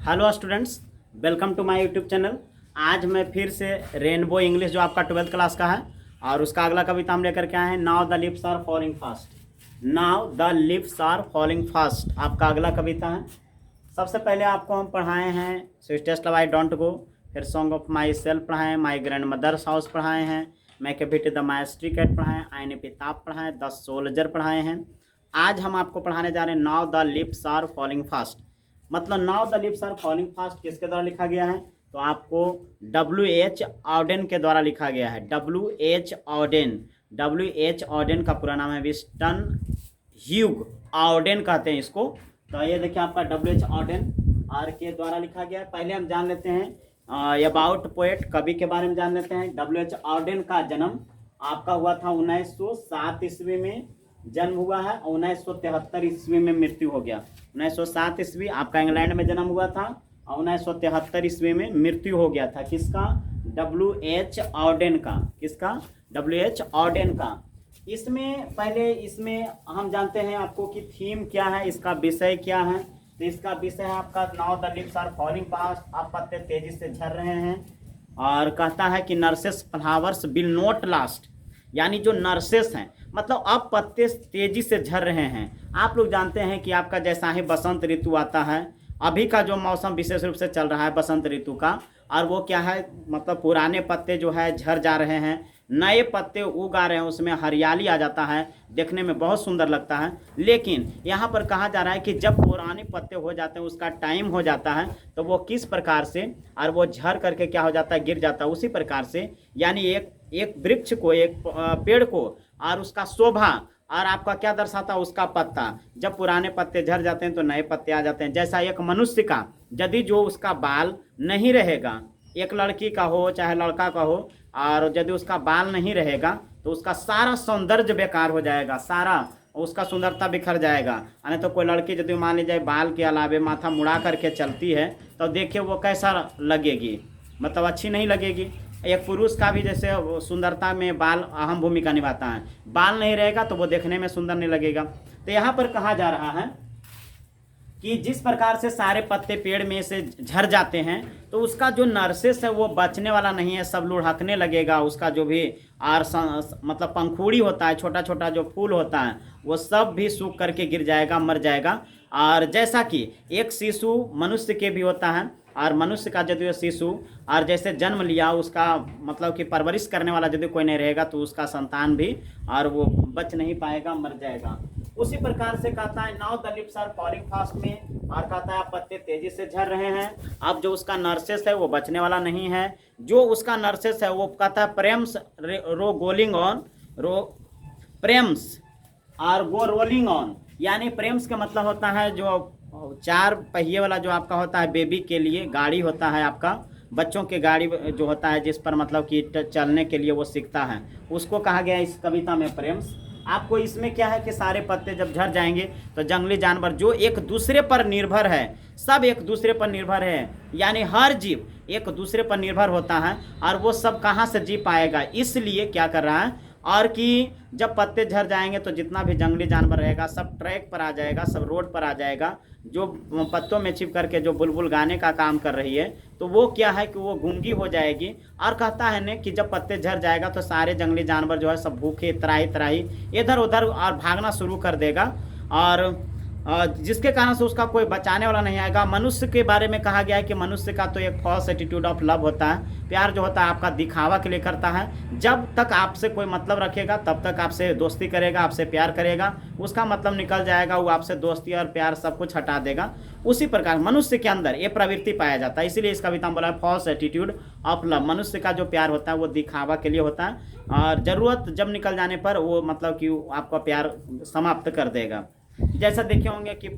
Hello students, welcome to my YouTube channel. आज मैं फिर से रेनबो इंग्लिश जो आपका 12th क्लास का है और उसका अगला कविता हम लेकर के आए हैं। Now the lips are falling fast. Now the lips are falling fast आपका अगला कविता है। सबसे पहले आपको हम पढ़ाए हैं switch test love I don't go, फिर सॉन्ग ऑफ माई सेल्फ पढ़ाएँ, माई ग्रैंड मदर्स हाउस पढ़ाए हैं, मैं के बेटे द माइस्ट्री कैट पढ़ाएँ, आईने पिताब पढ़ाएँ, द सोल्जर पढ़ाए हैं। आज हम आपको पढ़ाने जा रहे हैं now the lips are falling fast. मतलब now the lips are falling fast किसके द्वारा लिखा गया है? तो आपको W.H. ऑडेन के द्वारा लिखा गया है। W.H. Odean, W.H. ऑडेन का पूरा नाम है विस्टन ह्यूग ऑडेन कहते हैं इसको। तो ये देखिए आपका W.H. ऑडेन आर के द्वारा लिखा गया है। पहले हम जान लेते हैं अबाउट पोएट, कवि के बारे में जान लेते हैं। W.H. ऑडेन का जन्म आपका हुआ था 1907 ईस्वी में जन्म हुआ है, 1973 ईस्वी में मृत्यु हो गया। 1907 ईस्वी आपका इंग्लैंड में जन्म हुआ था और 1973 ईस्वी में मृत्यु हो गया था। किसका? W.H. ऑडेन का। किसका? W.H. ऑडेन का। इसमें हम जानते हैं आपको कि थीम क्या है, इसका विषय क्या है। तो इसका विषय है आपका now the lips are falling fast, आप पत्ते तेजी से झड़ रहे हैं। और कहता है कि nurses flowers will not last, यानी जो नर्सेस हैं मतलब अब पत्ते तेजी से झड़ रहे हैं। आप लोग जानते हैं कि आपका जैसा ही बसंत ऋतु आता है, अभी का जो मौसम विशेष रूप से चल रहा है बसंत ऋतु का, और वो क्या है मतलब पुराने पत्ते जो है झड़ जा रहे हैं, नए पत्ते उग आ रहे हैं, उसमें हरियाली आ जाता है, देखने में बहुत सुंदर लगता है। लेकिन यहाँ पर कहा जा रहा है कि जब पुराने पत्ते हो जाते हैं, उसका टाइम हो जाता है, तो वो किस प्रकार से और वो झड़ करके क्या हो जाता है, गिर जाता है। उसी प्रकार से यानी एक वृक्ष को, एक पेड़ को और उसका शोभा और आपका क्या दर्शाता है, उसका पत्ता। जब पुराने पत्ते झड़ जाते हैं तो नए पत्ते आ जाते हैं। जैसा एक मनुष्य का यदि जो उसका बाल नहीं रहेगा, एक लड़की का हो चाहे लड़का का हो, और यदि उसका बाल नहीं रहेगा तो उसका सारा सौंदर्य बेकार हो जाएगा, सारा उसका सुंदरता बिखर जाएगा। यानी तो कोई लड़की यदि मान लीजिए बाल के अलावे माथा मुड़ा करके चलती है तो देखिए वो कैसा लगेगी, मतलब अच्छी नहीं लगेगी। एक पुरुष का भी जैसे सुंदरता में बाल अहम भूमिका निभाता है, बाल नहीं रहेगा तो वो देखने में सुंदर नहीं लगेगा। तो यहाँ पर कहा जा रहा है कि जिस प्रकार से सारे पत्ते पेड़ में से झड़ जाते हैं तो उसका जो नर्सेस है वो बचने वाला नहीं है, सब लुढ़कने लगेगा। उसका जो भी और मतलब पंखुड़ी होता है, छोटा छोटा जो फूल होता है, वो सब भी सूख करके गिर जाएगा, मर जाएगा। और जैसा कि एक शिशु मनुष्य के भी होता है, और मनुष्य का यदि शिशु और जैसे जन्म लिया, उसका मतलब कि परवरिश करने वाला यदि कोई नहीं रहेगा तो उसका संतान भी और वो बच नहीं पाएगा, मर जाएगा। उसी प्रकार से कहता है now the lips are falling fast में, और कहता है पत्ते तेजी से झड़ रहे हैं। अब जो उसका नर्सेस है वो बचने वाला नहीं है। जो उसका नर्सेस है वो कहता है प्रेम्स रो गोलिंग ऑन, रो प्रेम्स और गो रोलिंग ऑन, यानी प्रेम्स का मतलब होता है जो 4 पहिए वाला जो आपका होता है बेबी के लिए गाड़ी होता है, आपका बच्चों के गाड़ी जो होता है जिस पर मतलब कि चलने के लिए वो सीखता है, उसको कहा गया इस कविता में प्रेम्स। आपको इसमें क्या है कि सारे पत्ते जब झड़ जाएंगे तो जंगली जानवर जो एक दूसरे पर निर्भर है, सब एक दूसरे पर निर्भर है, यानी हर जीव एक दूसरे पर निर्भर होता है, और वो सब कहाँ से जी पाएगा। इसलिए क्या कर रहा है और कि जब पत्ते झड़ जाएंगे तो जितना भी जंगली जानवर रहेगा सब ट्रैक पर आ जाएगा, सब रोड पर आ जाएगा। जो पत्तों में छिप करके जो बुलबुल गाने का काम कर रही है तो वो क्या है कि वो गूंगी हो जाएगी। और कहता है ने कि जब पत्ते झड़ जाएगा तो सारे जंगली जानवर जो है सब भूखे त्राही त्राही इधर उधर और भागना शुरू कर देगा, और जिसके कारण से उसका कोई बचाने वाला नहीं आएगा। मनुष्य के बारे में कहा गया है कि मनुष्य का तो एक फॉल्स एटीट्यूड ऑफ लव होता है, प्यार जो होता है आपका दिखावा के लिए करता है। जब तक आपसे कोई मतलब रखेगा तब तक आपसे दोस्ती करेगा, आपसे प्यार करेगा, उसका मतलब निकल जाएगा वो आपसे दोस्ती और प्यार सब कुछ हटा देगा। उसी प्रकार मनुष्य के अंदर ये प्रवृत्ति पाया जाता है, इसीलिए इस कविता में बोला है फॉल्स एटीट्यूड ऑफ लव। मनुष्य का जो प्यार होता है वो दिखावा के लिए होता है, और ज़रूरत जब निकल जाने पर वो मतलब कि आपका प्यार समाप्त कर देगा। जैसा देखे होंगे कि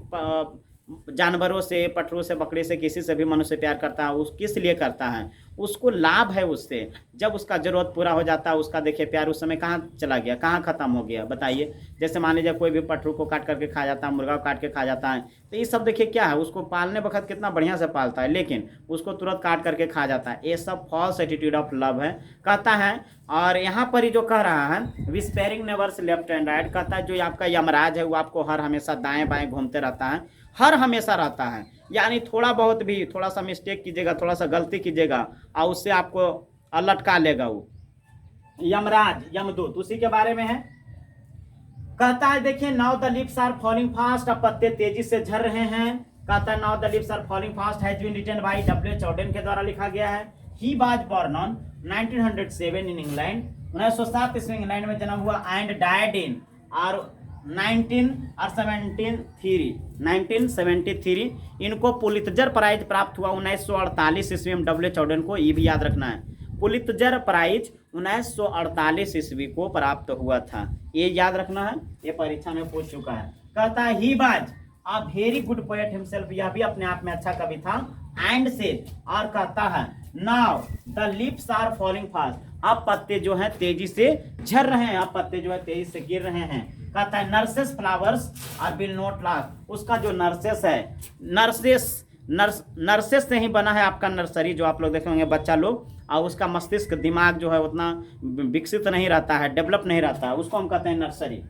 जानवरों से, पटरों से, बकरी से, किसी से भी मनुष्य प्यार करता है, उस किस लिए करता है, उसको लाभ है उससे। जब उसका जरूरत पूरा हो जाता है उसका देखिए प्यार उस समय कहाँ चला गया, कहाँ खत्म हो गया बताइए। जैसे मान लीजिए कोई भी पटरू को काट करके खा जाता है, मुर्गा को काट के खा जाता है, तो ये सब देखिए क्या है, उसको पालने वक्त कितना बढ़िया से पालता है लेकिन उसको तुरंत काट करके खा जाता है। ये सब फॉल्स एटीट्यूड ऑफ लव है कहता है। और यहाँ पर ही जो कह रहा है whispering neighbours left and right, कहता है जो आपका यमराज है वो आपको हर हमेशा दाएं बाएं घूमते रहता है, हर हमेशा रहता है, यानी थोड़ा बहुत भी थोड़ा सा मिस्टेक कीजिएगा, थोड़ा सा गलती कीजिएगा और उससे आपको लटका लेगा वो यमराज, यमदूत, उसी के बारे में है। कहता है देखिए now the leaves are falling fast, अब पत्ते तेजी से झड़ रहे हैं। कहता है now the leaves are falling fast has been written by W H. Auden के द्वारा लिखा गया है। He was born on 1907 in England, 1907 ईस्वी इंग्लैंड में जन्म हुआ, एंड डाइड इन और 1973 इनको पुलित्जर प्राइज प्राप्त हुआ 1948 ईस्वी में डब्ल्यू.एच. ऑडेन को, ये भी याद रखना है, पुलित्जर प्राइज 1948 ईस्वी को प्राप्त हुआ था, ये याद रखना है, ये परीक्षा में पूछ चुका है। कहता है he was a very good poet himself, यह भी अपने आप में अच्छा कवि था। एंड से, और कहता है now the leaves are falling fast, अब पत्ते जो हैं तेजी से झड़ रहे हैं, अब पत्ते जो है तेजी से गिर रहे हैं। कहता है नर्सेस फ्लावर्स और विल नॉट लास्ट, उसका जो नर्सेस है, नर्सेस से ही बना है आपका नर्सरी, जो आप लोग देखे होंगे बच्चा लोग, और उसका मस्तिष्क दिमाग जो है उतना विकसित नहीं रहता है, डेवलप नहीं रहता है, उसको हम कहते हैं nursery.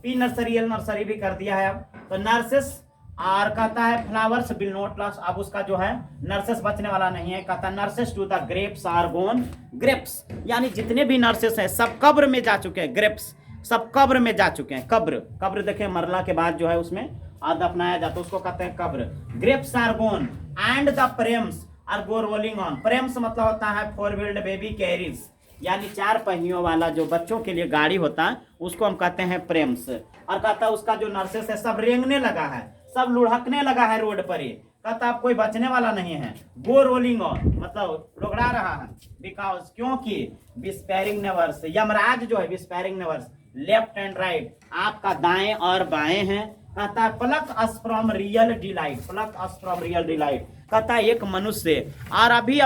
P nursery L nursery भी कर दिया है अब, तो नर्सेस, और कहता है फ्लावर्स विल नॉट लास्ट, अब उसका जो है नर्सेस बचने वाला नहीं है। कहता है nurses to the grapes are gone, grapes यानी जितने भी नर्सेस हैं सब कब्र में जा चुके हैं, ग्रेप्स सब कब्र में जा चुके हैं। कब्र देखें, मरला के बाद जो है उसमें दफनाया जाता है, उसको कहते हैं कब्र। Grapes are gone and the prams are go rolling on, prams मतलब होता है फोर व्हील्ड बेबी कैरीज, यानी 4 पहियों वाला जो बच्चों के लिए गाड़ी होता है उसको हम कहते हैं प्रेम्स। और कहता है उसका जो नर्सेस है सब रेंगने लगा है, सब लुढ़कने लगा है रोड पर, ये कहता अब कोई बचने वाला नहीं है। गो रोलिंग ऑन मतलब लुढ़का रहा है, बिकॉज क्योंकि विस्पेरिंग नेवर्स, यमराज जो है whispering neighbours, left and right आपका दाएं और बाएं हैं। कहता है pluck us from real delight, pluck us from real delight, कहता है एक मनुष्य और अभी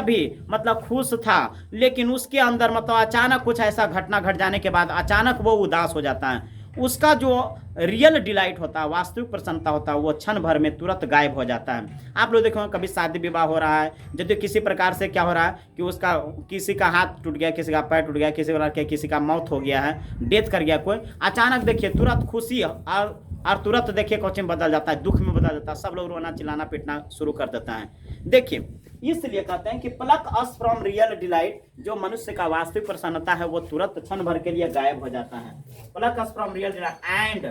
मतलब खुश था, लेकिन उसके अंदर मतलब अचानक कुछ ऐसा घटना घट जाने के बाद अचानक वो उदास हो जाता है, उसका जो रियल डिलाइट होता है, वास्तविक प्रसन्नता होता है, वो क्षण भर में तुरंत गायब हो जाता है। आप लोग देखो कभी शादी विवाह हो रहा है, यदि किसी प्रकार से क्या हो रहा है कि उसका किसी का हाथ टूट गया, किसी का पैर टूट गया, किसी का मौत हो गया है, डेथ कर गया कोई, अचानक देखिए तुरंत खुशी और तुरंत देखिए कुछ में बदल जाता है, दुख में बदल जाता है, सब लोग रोना चिल्लाना पीटना शुरू कर देता है। देखिए इसलिए कहते हैं कि pluck us from real delight, जो मनुष्य का वास्तविक प्रसन्नता है वो तुरंत क्षण भर के लिए गायब हो जाता है। Pluck us from real delight and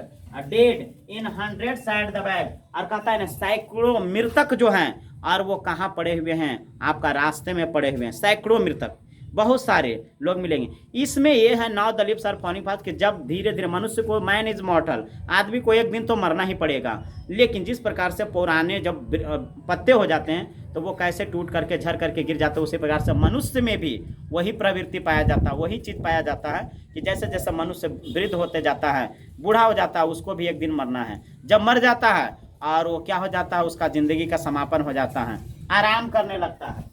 dead in 100 side the bag, और कहता है ना सैकड़ों मृतक जो हैं और वो कहाँ पड़े हुए हैं, आपका रास्ते में पड़े हुए हैं, सैकड़ों मृतक, बहुत सारे लोग मिलेंगे। इसमें ये है now the leaves are falling fast कि जब धीरे धीरे मनुष्य को, मैन इज मॉर्टल, आदमी को एक दिन तो मरना ही पड़ेगा, लेकिन जिस प्रकार से पुराने जब पत्ते हो जाते हैं तो वो कैसे टूट करके झड़ करके गिर जाते हैं, उसी प्रकार से मनुष्य में भी वही प्रवृत्ति पाया जाता है, वही चीज़ पाया जाता है कि जैसे जैसे मनुष्य वृद्ध होते जाता है, बूढ़ा हो जाता है, उसको भी एक दिन मरना है। जब मर जाता है और वो क्या हो जाता है, उसका जिंदगी का समापन हो जाता है, आराम करने लगता है।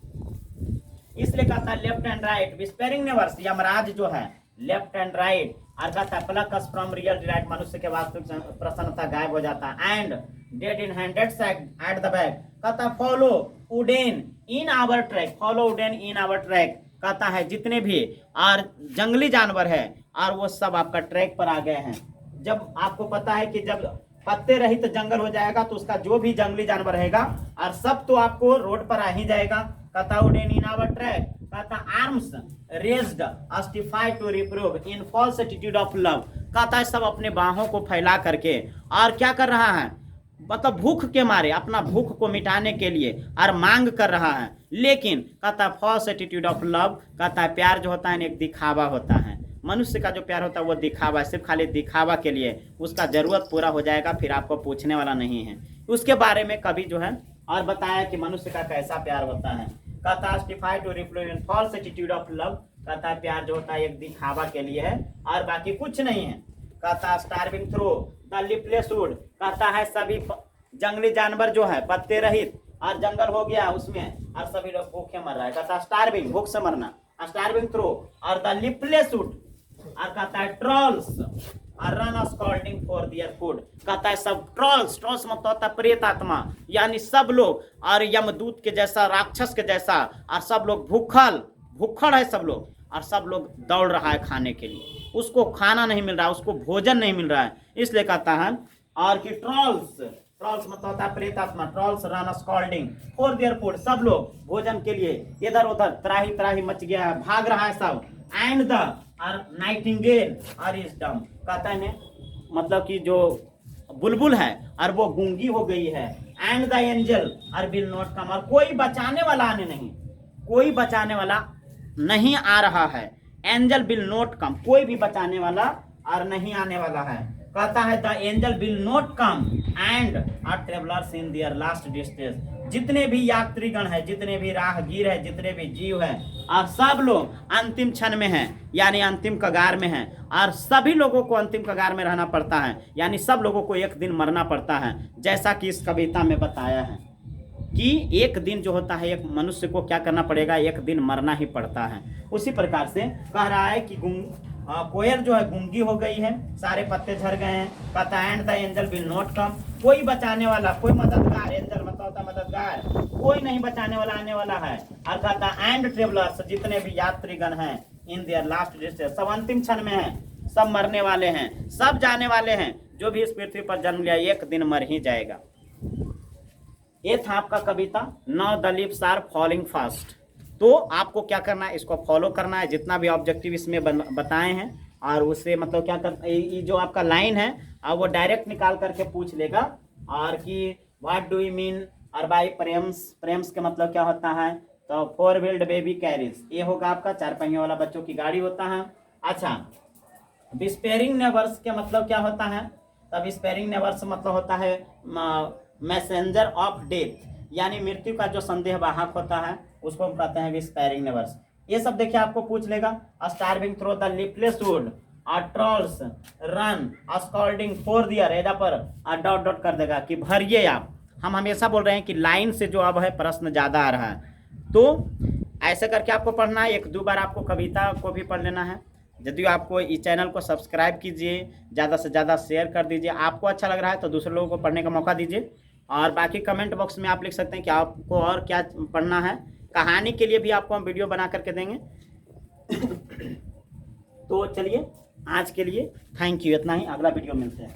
इसलिए कहता है left and right whispering neighbours, Yamraj जो है लेफ्ट एंड राइट, और कहता है pluck us from real delight, मनुष्य के वास्तविक प्रसन्नता गायब हो जाता है। And dead in 100 side at the back, कहता है follow wooden in our track, follow wooden in our track, कहता है जितने भी और जंगली जानवर है और वो सब आपका ट्रैक पर आ गए हैं। जब आपको पता है कि जब पत्ते रहित जंगल हो जाएगा तो उसका जो भी जंगली जानवर रहेगा और सब तो आपको रोड पर आ ही जाएगा। कहता उडेन इन आवर ट्रैक, कहता arms raised ossified to reprove in false attitude of love, कहता है सब अपने बाहों को फैला करके और क्या कर रहा है, मतलब भूख के मारे अपना भूख को मिटाने के लिए और मांग कर रहा है, लेकिन कहता है फॉल्स एटीट्यूड ऑफ लव, कहता है प्यार जो होता है एक दिखावा होता है, मनुष्य का जो प्यार होता है वो दिखावा है, सिर्फ खाली दिखावा के लिए, उसका जरूरत पूरा हो जाएगा फिर आपको पूछने वाला नहीं है। उसके बारे में कभी जो है और बताया कि मनुष्य का कैसा प्यार होता है। कहता justify to reply in false attitude of love, कहता है प्यार जो होता है एक दिखावा के लिए है और बाकी कुछ नहीं है। कहता starving through the lipless would, कहता है सभी जंगली जानवर जो है पत्ते रहित और जंगल हो गया उसमें और सभी लोग भूखे मर रहा है। कहता स्टार्विंग भूख से मरना, स्टार्विंग थ्रू और द लिपलेस वुड, और कहता है ट्रॉल्स और run scolding for their food, कहता है सब ट्रॉल्स मतलब होता है प्रेत आत्मा, यानी सब लोग और यमदूत के जैसा राक्षस के जैसा और सब लोग भूखड़ है सब लोग और सब लोग दौड़ रहा है खाने के लिए, उसको खाना नहीं मिल रहा है, उसको भोजन नहीं मिल रहा है, इसलिए कहता है और कि ट्रॉल्स मतलब होता है प्रेत आत्मा, trolls run scolding for their food, सब लोग भोजन के लिए इधर उधर त्राही त्राही मच गया है, भाग रहा है सब। And the nightingale are is dumb, कहता है मतलब कि जो बुलबुल है और वो गूंगी हो गई है। And the angel are will not come, और कोई बचाने वाला आने नहीं, कोई बचाने वाला नहीं आ रहा है। एंजल विल नॉट कम, कोई भी बचाने वाला और नहीं आने वाला है। कहता है the angel will not come and are travellers in their last distance, जितने भी यात्रीगण है, जितने भी राहगीर है, जितने भी जीव है, और सब लोग अंतिम क्षण में हैं, यानी अंतिम कगार में हैं। और सभी लोगों को अंतिम कगार में रहना पड़ता है, यानी सब लोगों को एक दिन मरना पड़ता है, जैसा कि इस कविता में बताया है कि एक दिन जो होता है एक मनुष्य को क्या करना पड़ेगा, एक दिन मरना ही पड़ता है। उसी प्रकार से कह रहा है कि कोयल जो है गूंगी हो गई है, सारे पत्ते झड़ गए हैं। कहता है and the angel will not कम, कोई बचाने वाला, कोई मददगार, एंजल मतलब होता है मददगार, कोई नहीं बचाने वाला आने वाला है। और कहता है एंड ट्रेवलर्स, जितने भी यात्रीगण हैं, इन देयर लास्ट डिस्टेंस, सब अंतिम क्षण में हैं, सब मरने वाले हैं, सब जाने वाले हैं। जो भी इस पृथ्वी पर जन्म लिया एक दिन मर ही जाएगा। ये था आपका कविता now the lips are falling fast. तो आपको क्या करना है, इसको फॉलो करना है, जितना भी ऑब्जेक्टिव इसमें बताए हैं, और उससे मतलब क्या कर, ये जो आपका लाइन है अब वो डायरेक्ट निकाल करके पूछ लेगा, और कि व्हाट डू यू मीन और बाय प्रेम्स, प्रेम्स के मतलब क्या होता है, तो फोर व्हील्ड बेबी कैरीज, ये होगा आपका चार पहियों वाला बच्चों की गाड़ी होता है। अच्छा, डिस्पेयरिंग नेबर्स के मतलब क्या होता है, तब डिस्पेयरिंग नेबर्स मतलब होता है मैसेंजर ऑफ डेथ, यानी मृत्यु का जो संदेहवाहक होता है उसको हम कहते हैं डिस्पेयरिंग नेबर्स। ये सब देखिए आपको पूछ लेगा। Starving through the lipless wood, trolls run scolding for their, एदा पर डॉट डॉट कर देगा कि भरिए आप। हम हमेशा बोल रहे हैं कि लाइन से जो अब है प्रश्न ज़्यादा आ रहा है, तो ऐसे करके आपको पढ़ना है। एक दो बार आपको कविता को भी पढ़ लेना है। यदि आपको इस चैनल को सब्सक्राइब कीजिए, ज़्यादा से ज़्यादा शेयर कर दीजिए, आपको अच्छा लग रहा है तो दूसरे लोगों को पढ़ने का मौका दीजिए। और बाकी कमेंट बॉक्स में आप लिख सकते हैं कि आपको और क्या पढ़ना है। कहानी के लिए भी आपको हम वीडियो बना करके देंगे। तो चलिए आज के लिए थैंक यू, इतना ही, अगला वीडियो मिलते हैं।